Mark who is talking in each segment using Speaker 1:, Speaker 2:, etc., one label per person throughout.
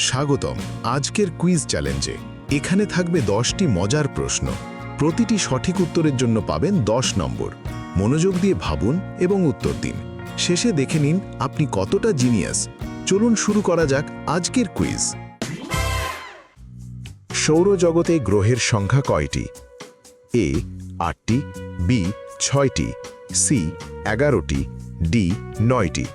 Speaker 1: স্বাগতম আজকের কুইজ চ্যালেঞ্জে। এখানে থাকবে 10টি মজার প্রশ্ন। প্রতিটি সঠিক উত্তরের জন্য পাবেন 10 নম্বর। মনোযোগ দিয়ে ভাবুন এবং উত্তর দিন। শেষে দেখে নিন আপনি কতটা জিনিয়াস। চলুন শুরু করা যাক আজকের কুইজ। সৌরজগতে গ্রহের সংখ্যা কয়টি? এ 8টি, বি 6টি, সি 11টি, ডি 9টি।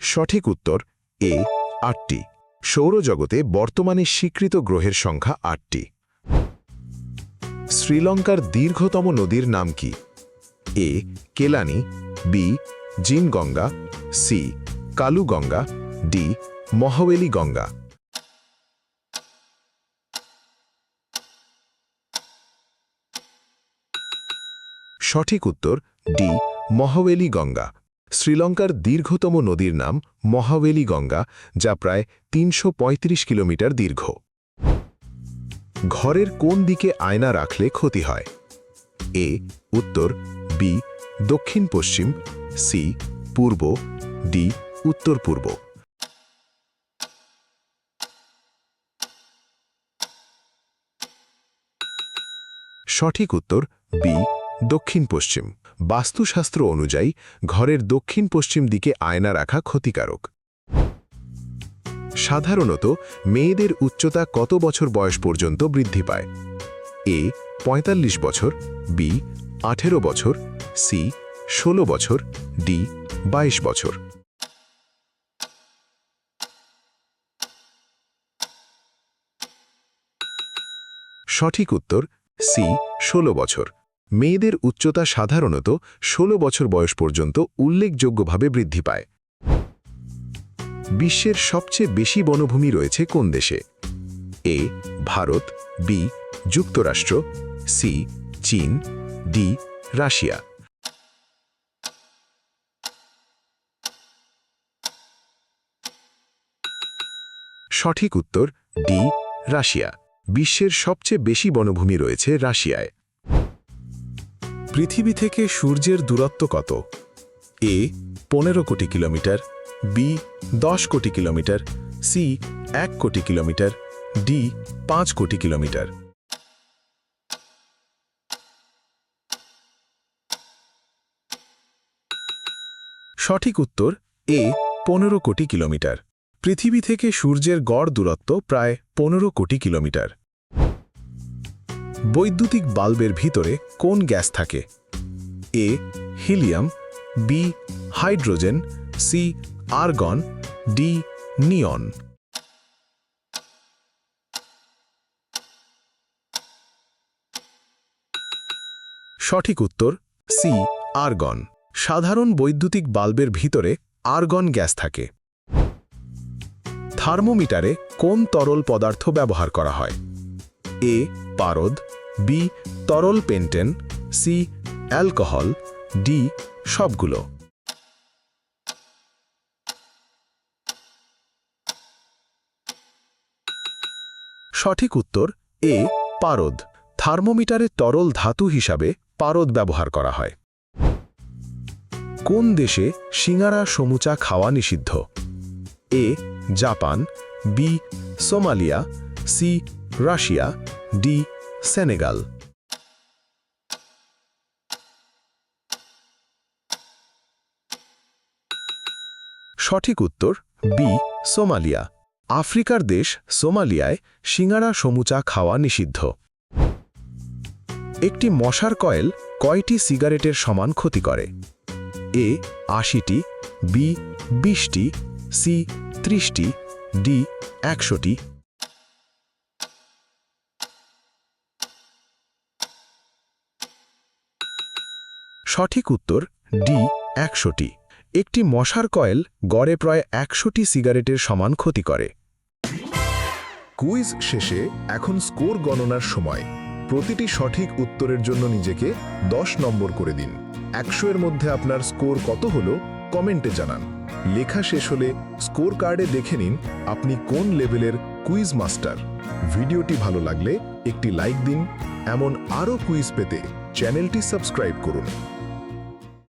Speaker 1: সঠিক উত্তর এ 8টি। সৌরজগতে বর্তমানে স্বীকৃত গ্রহের সংখ্যা 8টি। শ্রীলঙ্কার দীর্ঘতম নদীর নাম কি? এ কেলানি, বি জিনগঙ্গা, সি কালুগঙ্গা, ডি মহাওয়েলি গঙ্গা। সঠিক উত্তর ডি মহাওয়েলি গঙ্গা। শ্রীলঙ্কার দীর্ঘতম নদীর নাম মহাওয়েলি গঙ্গা, যা প্রায় 335 কিলোমিটার দীর্ঘ। ঘরের কোন দিকে আয়না রাখলে ক্ষতি হয়? এ উত্তর, বি দক্ষিণ পশ্চিম, সি পূর্ব, ডি উত্তর পূর্ব। সঠিক উত্তর বি দক্ষিণ পশ্চিম। বাস্তুশাস্ত্র অনুযায়ী ঘরের দক্ষিণ পশ্চিম দিকে আয়না রাখা ক্ষতিকারক। সাধারণত মেয়েদের উচ্চতা কত বছর বয়স পর্যন্ত বৃদ্ধি পায়? এ 45 বছর, বি 18 বছর, সি 16 বছর, ডি 22 বছর। সঠিক উত্তর সি 16 বছর। মেয়েদের উচ্চতা সাধারণত 16 বছর বয়স পর্যন্ত উল্লেখযোগ্যভাবে বৃদ্ধি পায়। বিশ্বের সবচেয়ে বেশি বনভূমি রয়েছে কোন দেশে? এ ভারত, বি যুক্তরাষ্ট্র, সি চীন, ডি রাশিয়া। সঠিক উত্তর ডি রাশিয়া। বিশ্বের সবচেয়ে বেশি বনভূমি রয়েছে রাশিয়ায়। পৃথিবী থেকে সূর্যের দূরত্ব কত? এ 15 কোটি কিলোমিটার, বি 10 কোটি কিলোমিটার, সি 1 কোটি কিলোমিটার, ডি 5 কোটি কিলোমিটার। সঠিক উত্তর এ 15 কোটি কিলোমিটার। পৃথিবী থেকে সূর্যের গড় দূরত্ব প্রায় 15 কোটি কিলোমিটার। বৈদ্যুতিক বাল্বের ভিতরে কোন গ্যাস থাকে? A helium, b hydrogen, c argon, d neon. সঠিক উত্তর সি আর্গন। সাধারণ বৈদ্যুতিক বাল্বের ভিতরে আর্গন গ্যাস থাকে। থার্মোমিটারে কোন তরল পদার্থ ব্যবহার করা হয়? এ পারদ, বি তরল পেন্টেন, সি অ্যালকোহল, ডি সবগুলো। সঠিক উত্তর এ পারদ। থার্মোমিটারে তরল ধাতু হিসাবে পারদ ব্যবহার করা হয়। কোন দেশে সিঙ্গারা সমুচা খাওয়া নিষিদ্ধ? A Japan, B Somalia, C Russia, D Senegal. সঠিক উত্তর বি সোমালিয়া। আফ্রিকার দেশ সোমালিয়ায় সিঙ্গারা সমুচা খাওয়া নিষিদ্ধ। একটি মশার কয়েল কয়টি সিগারেটের সমান ক্ষতি করে? এ 80টি, বি 20টি, সি 30টি, ডি 100টি। সঠিক উত্তর ডি 100টি। একটি মশার কয়েল গড়ে প্রায় 100টি সিগারেটের সমান ক্ষতি করে। কুইজ শেষে এখন স্কোর গণনার সময়। প্রতিটি সঠিক উত্তরের জন্য নিজেকে 10 নম্বর করে দিন। 100 এর মধ্যে আপনার স্কোর কত হলো কমেন্টে জানান। লেখা শেষ হলে স্কোর কার্ডে দেখে নিন আপনি কোন লেভেলের কুইজ মাস্টার। ভিডিওটি ভালো লাগলে একটি লাইক দিন। এমন আরও কুইজ পেতে চ্যানেলটি সাবস্ক্রাইব করুন।